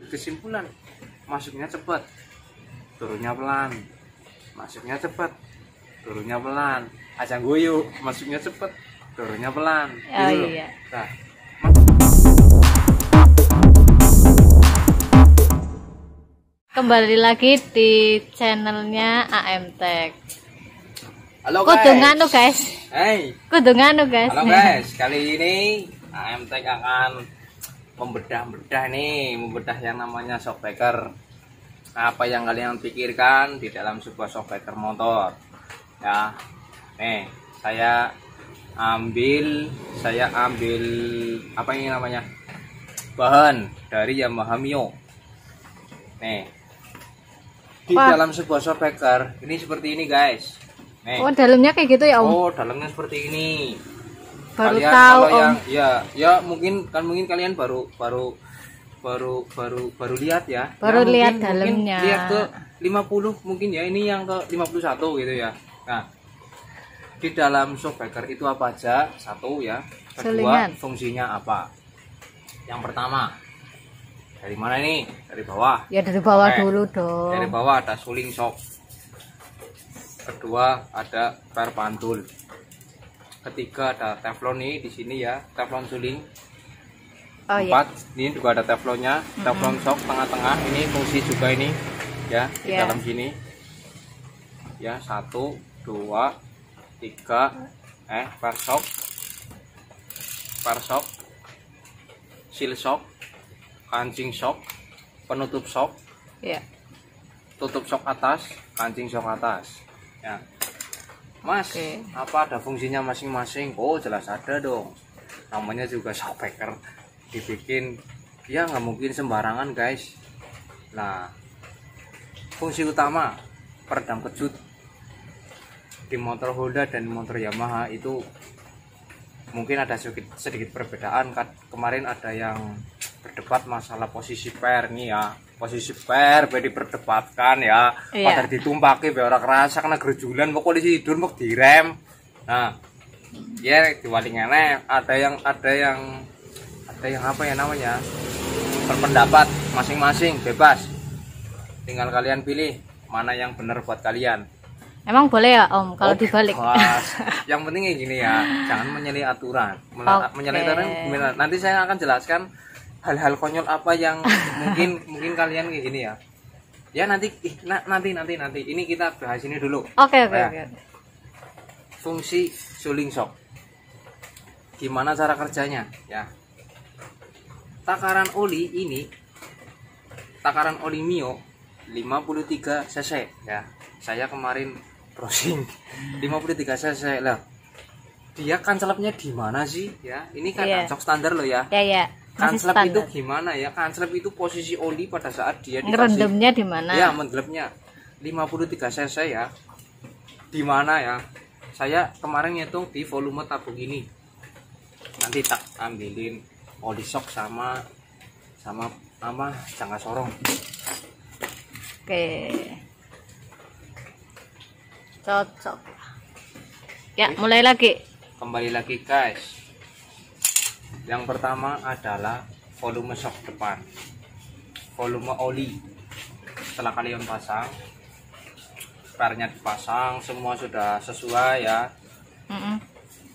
kesimpulan, masuknya cepat, turunnya pelan. Masuknya cepat, turunnya pelan. Ajang guyu, masuknya cepat, turunnya pelan. Oh Gitu iya. Nah, Kembali lagi di channelnya AM Tech. halo Kudu guys. nganu guys. Hey. Kudu nganu guys. Halo guys, kali ini AM Tech akan membedah yang namanya shockbreaker. Apa yang kalian pikirkan di dalam sebuah shockbreaker motor? Ya, nih saya ambil apa ini namanya, bahan dari Yamaha Mio. Nih, di dalam sebuah shockbreaker ini seperti ini guys. Nih. Oh, dalamnya kayak gitu ya Om? Oh, dalamnya seperti ini. Baru Kalian tahu kalau Om. ya mungkin kalian baru lihat ya. Baru Ya, lihat mungkin dalamnya. Lihat ke 50 mungkin ya, ini yang ke 51 gitu ya. Nah, di dalam shockbreaker itu apa aja? Satu ya. Kedua, Sulingan. fungsinya apa? Yang pertama, dari mana ini? Dari bawah. Ya dari bawah Oke. dulu dong. Dari bawah ada suling shock. Kedua ada per pantul. Ketiga ada teflon nih di sini ya, teflon suling. Oh iya. Empat, ini juga ada teflonnya, teflon shock tengah-tengah. Ini fungsi juga ini ya di Yeah. dalam sini. Ya 1, 2, 3, per shock, seal shock, kancing shock, penutup shock, Iya. tutup shock atas, kancing shock atas. Ya, Mas, Oke. apa ada fungsinya masing-masing? Oh, jelas ada dong. Namanya juga shockbreaker, dibikin ya nggak mungkin sembarangan guys. Nah, fungsi utama peredam kejut di motor Honda dan motor Yamaha itu mungkin ada sedikit perbedaan. Kemarin ada yang berdebat masalah posisi per nih ya, posisi per diperdebatkan ya. Iya. Pada ditumpaki biar ora kerasa kena gerjulan mau polisi tidur mau direm. Nah, ya diwalingane ada yang apa ya namanya, berpendapat masing-masing, bebas, tinggal kalian pilih mana yang benar buat kalian. Emang boleh ya Om kalau Oke, dibalik? Mas. Yang penting kayak gini ya, jangan menyalahi aturan. Menyalahi aturan gimana? Nanti saya akan jelaskan hal-hal konyol apa yang mungkin kalian kayak gini ya. Ya nanti ini kita bahas ini dulu. Oke. Fungsi suling shock. Gimana cara kerjanya? Ya. Takaran oli Mio 53 cc ya. Saya kemarin browsing 53 cc lah. Dia kancelapnya di mana sih ya? Ini kan Iya. shock standar loh ya. Ya. Masih Kancelap itu standar. gimana ya? Kancelap itu posisi oli pada saat dia dikasih. Ngerendamnya di mana? Ya, menggelepnya 53 cc ya. Di mana ya? Saya kemarin ngitung di volume tabung ini. Nanti tak ambilin oli shock sama jangka sorong. Oke. Cocok. Ya, mulai lagi. Kembali lagi guys. Yang pertama adalah volume shock depan. Volume oli. Setelah kalian pasang, sparenya dipasang, semua sudah sesuai ya.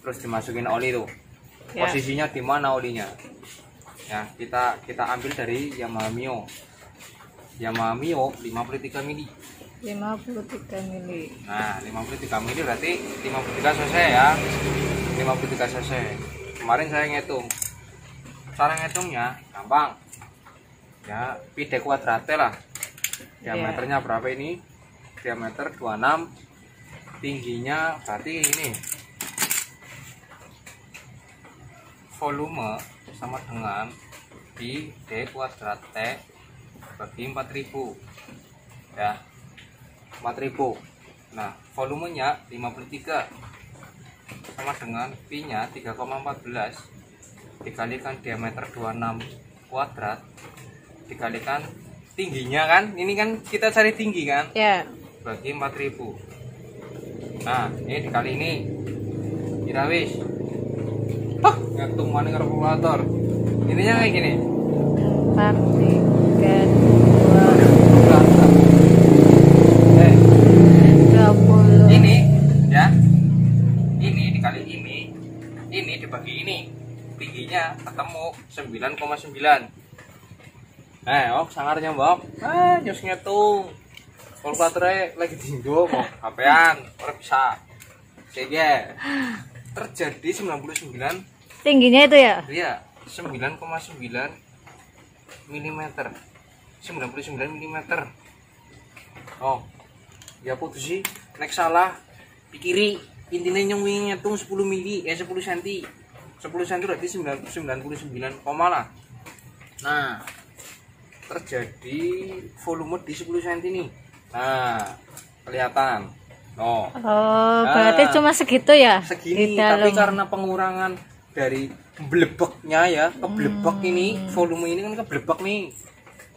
Terus dimasukin oli tuh. Ya. Posisinya di mana olinya? Ya, kita ambil dari Yamaha Mio. Yamaha Mio 53 mili. 53 mili. Nah, 53 mili berarti 53 cc ya. 53 cc. Kemarin saya ngitung. Cara ngitungnya gampang. Ya, pi d kuadratnya lah. Diameternya berapa ini? Diameter 26. Tingginya berarti ini. Volume sama dengan pi d kuadrat T bagi 4000. Ya. 4000. Nah, volumenya 53 sama dengan pi-nya 3,14 dikalikan diameter 26 kuadrat dikalikan tingginya kan, ini kan kita cari tinggi kan, Ya. bagi 4000. Nah, ini dikali ini kira wis ngitung mana kalkulator, ininya kayak gini. 4, 3, ketemu 9,9. Oh sangarnya mbok. Nyus ngitung. Kalkulatornya lagi dienggo kok HP-an, ora bisa. Sege. Terjadi 99. Tingginya itu ya? Iya, 9,9 mm. 99 mm. Oh. Ya putus sih, nek salah pikiri intinya nyong wingi ngitung 10 mili 10 cm. 10 cm berarti 99, lah. Nah, terjadi volume di 10 cm nih. Nah, kelihatan. Oh, berarti cuma segitu ya? Segini, tapi karena pengurangan dari blebeknya ya, keblebek ini, volume ini kan keblebek nih.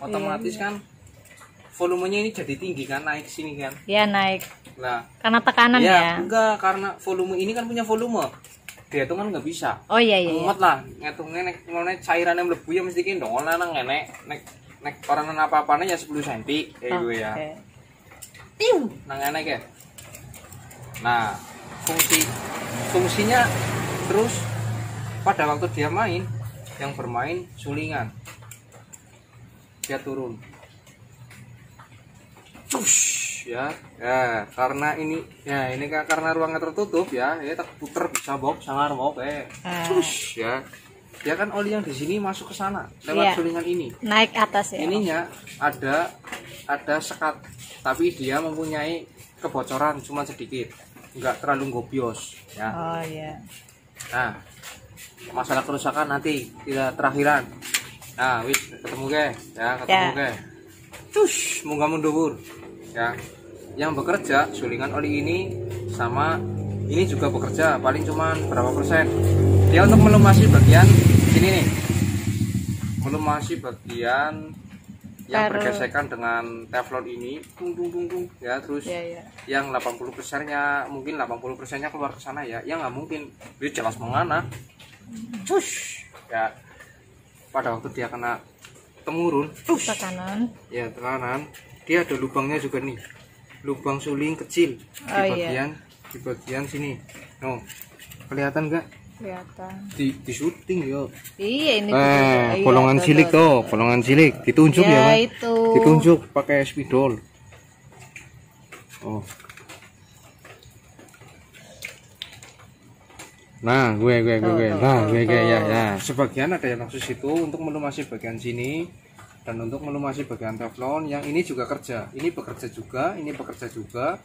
Otomatis kan volumenya ini jadi tinggi kan, naik sini kan? Iya, naik. Nah, karena tekanan ya? Enggak, karena volume ini kan punya volume. Dia itu kan nggak bisa. Oh iya. Mumet lah, ngitungnya nek cairannya mlebu ya mesti ki ndong nang nek orang apa-apane ya 10 cm kayak gue ya. Nang enek ya. Nah, fungsinya terus pada waktu dia main, yang bermain sulingan, dia turun. Ya, karena ini karena ruangnya tertutup ya tak puter bisa bok sangar bok ya. Ya kan oli yang di sini masuk ke sana lewat sulingan ini. Naik atas ya. Ininya ada sekat, tapi dia mempunyai kebocoran cuma sedikit. Enggak terlalu gobios ya. Oh iya. Nah, masalah kerusakan nanti tidak terakhiran. Nah, wis ketemu ke ya, munggah mundur ya. Yang bekerja sulingan oli ini sama ini juga bekerja paling cuman berapa persen. Dia untuk melumasi bagian sini nih. Melumasi bagian yang bergesekan dengan teflon ini tung ya, terus yang 80 persennya mungkin 80 persennya keluar ke sana ya, yang nggak mungkin dia jelas mengana ya. Pada waktu dia kena temurun tekanan dia ada lubangnya juga nih, lubang suling kecil di bagian sini. Kelihatan nggak? Kelihatan di syuting yo. Iya ini bolongan cilik tuh, bolongan cilik ditunjuk ya, itu ditunjuk pakai spidol. Nah gue ya sebagian ada yang khusus itu untuk melumasi bagian sini dan untuk melumasi bagian teflon. Yang ini juga kerja, ini bekerja juga, ini bekerja juga,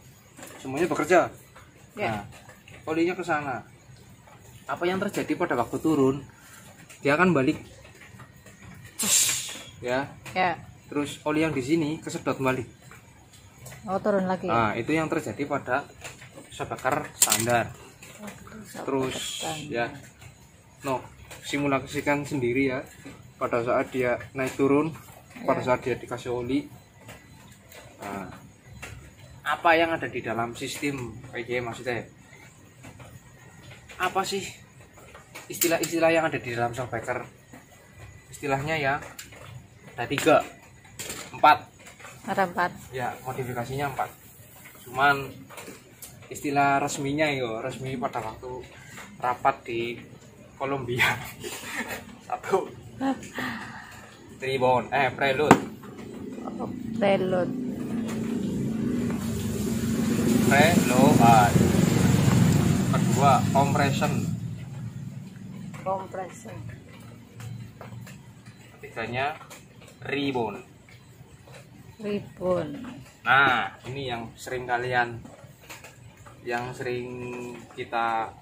semuanya bekerja. Nah, olinya ke sana. Apa yang terjadi pada waktu turun? Dia akan balik, ya. Terus oli yang di sini kesedot balik. Turun lagi. Nah, itu yang terjadi pada shockbreaker standar. Terus ya, simulasikan sendiri ya. Pada saat dia naik turun, pada saat dia dikasih oli, apa yang ada di dalam sistem kayak maksudnya? Apa sih istilah-istilah yang ada di dalam shockbreaker? Istilahnya ya ada 3, 4. Ada 4 ya, modifikasinya 4. Cuman istilah resminya resmi pada waktu rapat di Kolombia 1 Tribon prelude kedua compression, ketiganya rebound. Nah ini yang sering kita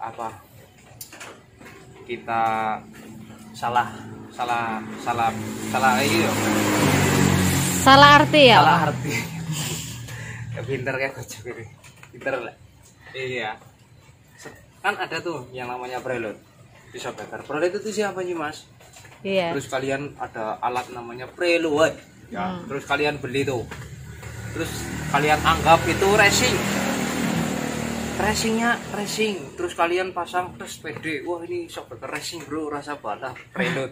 salah gitu. Salah arti ya. Pinter kayak gojek ini. Pinter lah. Iya. Kan ada tuh yang namanya preload di shockbreaker. Preload itu siapa sih mas? Iya. Terus kalian ada alat namanya preload ya. Terus kalian beli tuh, terus kalian anggap itu racing, terus kalian pasang tes PD. Wah ini shockbreaker racing bro, rasa balap. Preload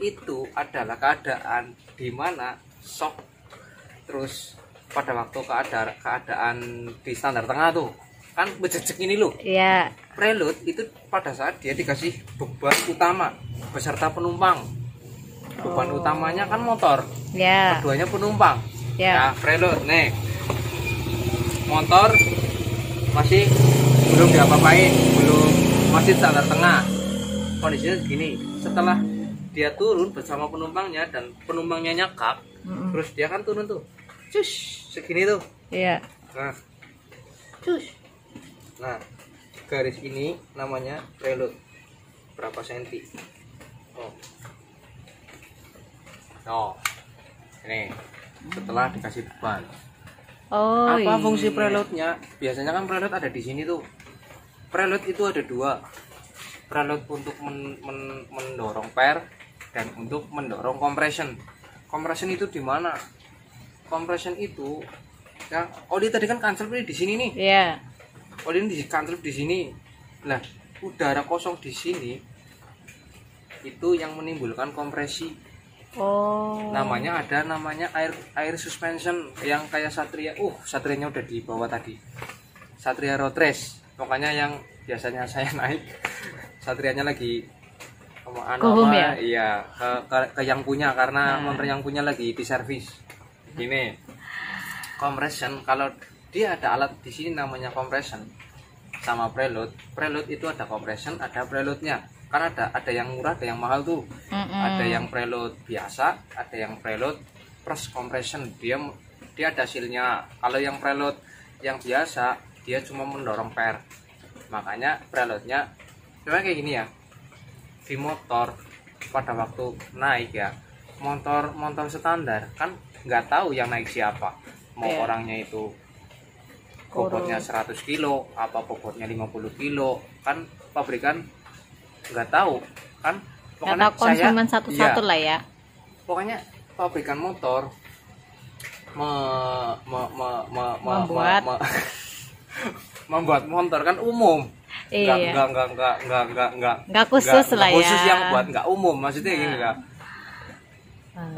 itu adalah keadaan di mana shock, terus pada waktu keadaan di standar tengah tuh kan bejejek ini loh. Iya. Prelude itu pada saat dia dikasih beban utama beserta penumpang. Beban utamanya kan motor, Ya. keduanya penumpang. Ya. Nah, prelude nih. Motor masih belum diapa-apain, masih standar tengah. Kondisinya gini, setelah dia turun bersama penumpangnya dan penumpangnya nyakap, terus dia kan turun tuh. Cus, segini tuh. Iya. Nah, cus. Nah, garis ini namanya prelude. Berapa senti? Oh. Oh. Ini setelah dikasih beban. Oh. Apa iya. fungsi prelude-nya? Biasanya kan prelude ada di sini tuh. Prelude itu ada dua. Prelude untuk mendorong per dan untuk mendorong compression. Compression itu di mana? Compression itu ya, Oli tadi kan cancel di sini nih. Iya. Oli ini di cancel di sini. Nah, udara kosong di sini itu yang menimbulkan kompresi. Oh. Namanya air suspension yang kayak Satria. Satrianya udah di bawah tadi. Satria road race. Makanya yang biasanya saya naik Satrianya lagi Ya? Iya, ke yang punya karena motor yang punya lagi di servis. Gini. Compression, kalau dia ada alat di sini namanya compression sama prelude. Prelude itu ada compression, ada prelude-nya. Kan ada yang murah, ada yang mahal tuh. Ada yang prelude biasa, ada yang prelude plus compression. Dia ada hasilnya. Kalau yang prelude yang biasa, dia cuma mendorong per. Makanya prelude-nya memang kayak gini ya. Di motor pada waktu naik ya, motor standar kan nggak tahu yang naik siapa. Mau orangnya itu bobotnya 100 kilo apa bobotnya 50 kilo, kan pabrikan nggak tahu kan. Pokoknya konsumen satu-satu lah ya. Pokoknya pabrikan motor membuat motor kan umum. Iya. Nggak khusus lah ya. Khusus yang buat nggak umum, maksudnya gini kan.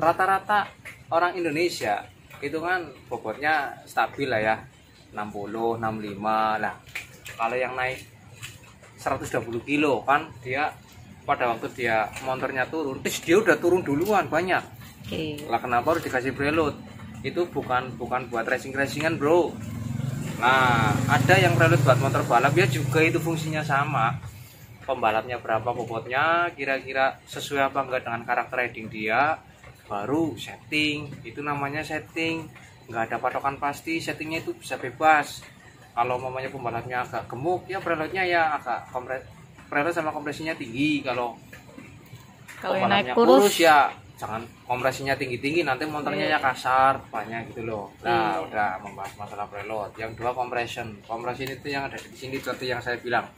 Rata-rata orang Indonesia itu kan bobotnya stabil lah ya, 60, 65 lah. Kalau yang naik 120 kilo kan dia pada waktu dia motornya turun, dia udah turun duluan banyak. Lah kenapa harus dikasih prelude? Itu bukan buat racing-racingan bro. Nah, ada yang prelude buat motor balap ya juga, itu fungsinya sama. Pembalapnya berapa bobotnya, kira-kira sesuai apa enggak dengan karakter riding dia, baru setting. Itu namanya setting. Enggak ada patokan pasti, settingnya itu bisa bebas. Kalau mamanya pembalapnya agak gemuk, ya prelude-nya ya agak prelude sama kompresinya tinggi. Kalau yang naik pembalapnya kurus ya jangan kompresinya tinggi-tinggi, nanti motornya ya kasar banyak gitu loh. Nah, udah membahas masalah preload. Yang dua compression itu yang ada di sini itu yang saya bilang.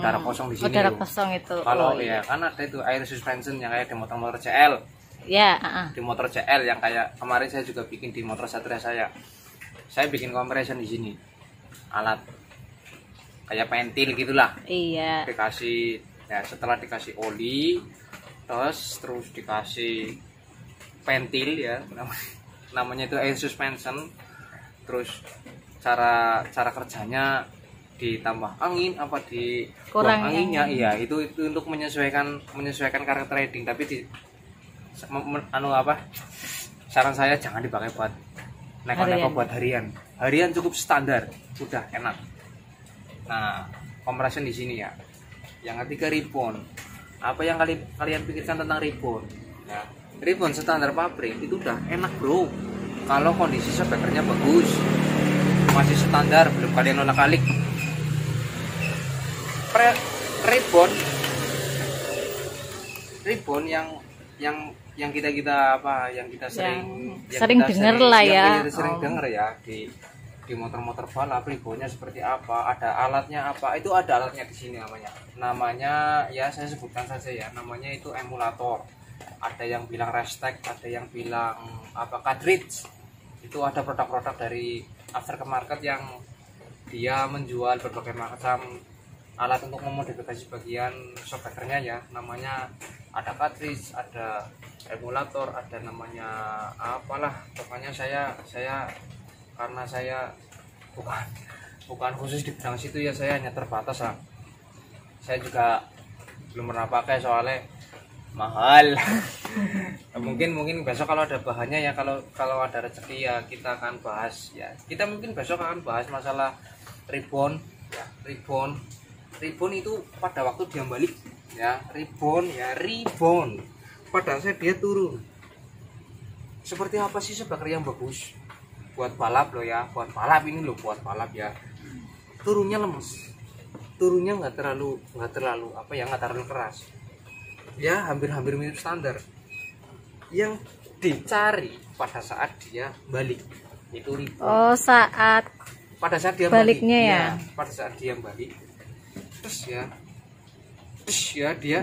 Udara kosong di sini. Udara kosong itu. Kalau ya kan ada itu air suspension yang kayak di motor-motor CL. Ya, Di motor CL yang kayak kemarin saya juga bikin di motor Satria saya. Saya bikin compression di sini. Alat kayak pentil gitulah. Iya. Dikasih ya, setelah dikasih oli terus dikasih pentil ya, namanya itu air suspension. Terus cara kerjanya ditambah angin apa di kurang anginnya, iya itu untuk menyesuaikan karakter riding. Tapi saran saya jangan dipakai buat neko-neko buat harian cukup standar udah enak. Nah, compression di sini ya. Yang ketiga ribbon. Apa yang kalian pikirkan tentang ribbon? Ya, ribbon standar pabrik itu udah enak bro. Kalau kondisi spekernya bagus, masih standar, belum kalian olak-alik. Ribbon yang kita sering dengar lah ya. Kita sering dengar ya di motor-motor balap ribbonnya seperti apa, ada alatnya apa, itu ada alatnya di sini namanya ya saya sebutkan saja ya, namanya itu emulator. Ada yang bilang restek, ada yang bilang apa cartridge. Itu ada produk-produk dari aftermarket yang dia menjual berbagai macam alat untuk memodifikasi bagian shockbreakernya ya. Namanya ada cartridge, ada emulator, ada namanya apalah, pokoknya saya karena saya bukan khusus di bidang situ ya, saya hanya terbatas lah. Saya juga belum pernah pakai soalnya mahal. mungkin besok kalau ada bahannya ya, kalau ada rezeki ya kita akan bahas ya. Kita mungkin besok akan bahas masalah rebound ya. Rebound itu pada waktu dia balik ya, rebound pada saat dia turun. Seperti apa sih sebagai yang bagus buat balap loh ya, buat balap ya. Turunnya lemes, turunnya nggak terlalu apa ya, nggak terlalu keras ya, hampir mirip standar. Yang dicari pada saat dia balik itu rebound. Oh, Pada saat dia baliknya balik, ya? Pada saat dia balik terus ya dia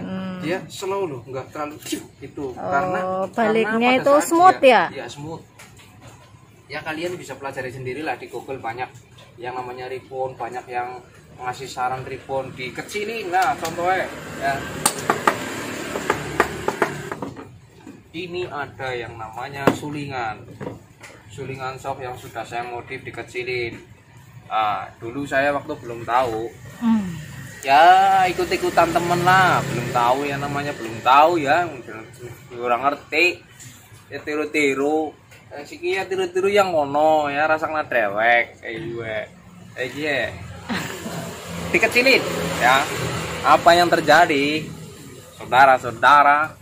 slow loh, nggak terlalu itu. Karena karena baliknya pada itu saat smooth dia, ya? ya smooth ya. Kalian bisa pelajari sendiri lah, di Google banyak yang namanya rebound, banyak yang ngasih saran rebound dikecilin. Nah contohnya ya, ini ada yang namanya sulingan shock yang sudah saya modif dikecilin. Dulu saya waktu belum tahu ya, ikut-ikutan temen lah, belum tahu ya, namanya belum tahu ya, orang ngerti ya, tiru-tiru siki ya, tiru-tiru yang ngono ya, rasanya dewek kayak gue dikecilin ya. Apa yang terjadi saudara-saudara,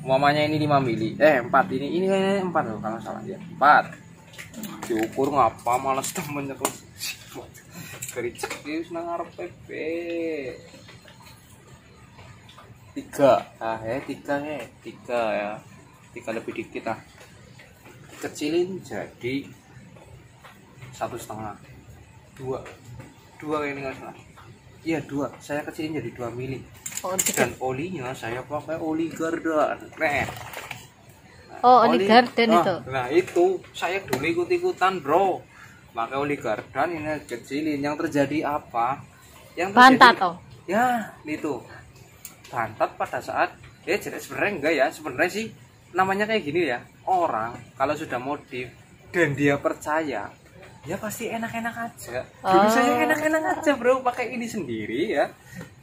umpamanya ini 5 mili 4, ini 4 loh kalau salah ya, 4 diukur ngapa malas temennya kok kericik dia senang ngarep PP 3 ya, 3 lebih dikit lah, kecilin jadi 1,5 2 ini nggak salah, iya 2, saya kecilin jadi 2 mili. Dan olinya saya pakai oli Garden. Oli Garden itu. Nah itu saya dulu ikut-ikutan bro, pakai oli Garden ini kecilin. Yang terjadi apa? Yang terjadi, bantat toh? Ya itu bantat pada saat sebenarnya enggak ya, sebenarnya sih namanya kayak gini ya. Orang kalau sudah modif dan dia percaya, ya pasti enak-enak aja. Dulu saya enak-enak aja bro, pakai ini sendiri ya,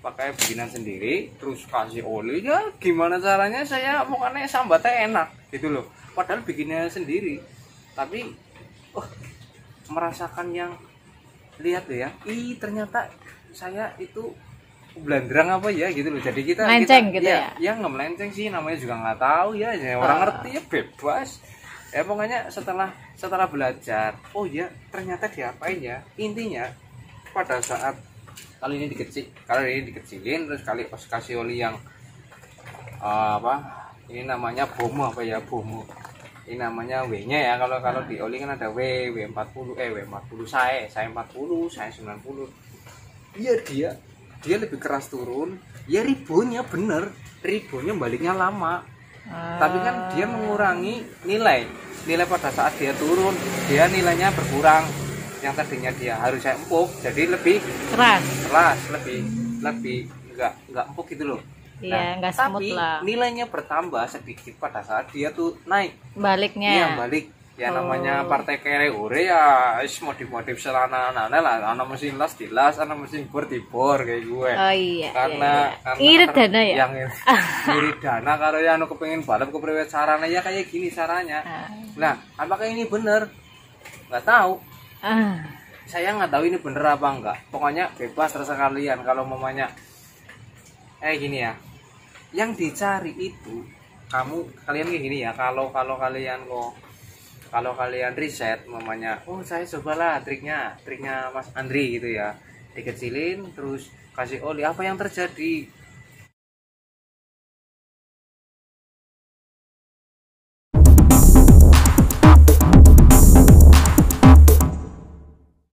pakai bikinan sendiri, terus kasih oli ya. Gimana caranya saya pokoknya sambatnya enak gitu loh, padahal bikinnya sendiri. Tapi merasakan yang lihat deh ya, ternyata saya itu belandrang apa ya gitu loh. Jadi kita melenceng gitu ya? Ya nggak melenceng sih, namanya juga nggak tahu ya, orang ngerti ya bebas ya. Pokoknya setelah belajar, oh ya ternyata diapain ya. Intinya pada saat kali ini dikecilin, terus kasih oli yang ini namanya bomo ini namanya W nya ya. Kalau di oli kan ada W40 saya 40, saya 90. Iya dia lebih keras turun ya, reboundnya baliknya lama. Tapi kan dia mengurangi nilai pada saat dia turun, dia nilainya berkurang. Yang tadinya dia harus saya empuk jadi lebih keras, lebih enggak empuk gitu loh. Iya, enggak smooth lah. Nilainya bertambah sedikit pada saat dia tuh naik baliknya. Iya, balik ya. Namanya partai kere ore ya, modif celana lah, ana mesin las dilas, ana mesin bor dibor kayak gue. Oh iya. Karena irit dana ya. Yang irit dana karo ya anu kepengin balap kepriwe caranya ya kayak gini caranya. Nah, apakah ini bener? Nggak tahu. Saya nggak tahu ini bener apa enggak. Pokoknya bebas terserah kalian. Kalau mamanya gini ya, yang dicari itu kalian kayak gini ya. Kalau kalian riset mamanya, saya cobalah triknya Mas Andri gitu ya, dikecilin terus kasih oli, apa yang terjadi?